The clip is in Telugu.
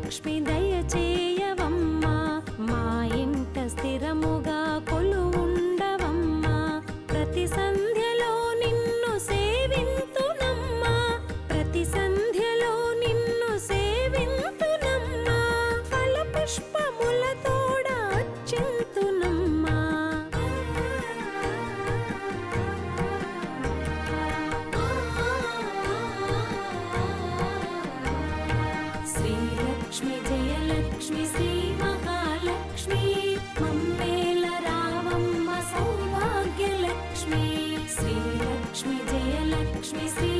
లక్ష్మి దయచేయవమ్మా, మా ఇంట స్థిరముగా కొలువుండవమ్మా. ప్రతి సంధ్యలో నిన్ను సేవింతునమ్మా, ప్రతి సంధ్యలో నిన్ను సేవింతునమ్మా. ఫల పుష్పములతోడ అర్చింతునమ్మా. శ్రీలక్ష్మి జయలక్ష్మి శ్రీ మహాలక్ష్మి, మమ్మేల రావమ్మ సౌభాగ్యలక్ష్మి. శ్రీలక్ష్మి జయలక్ష్మి శ్రీ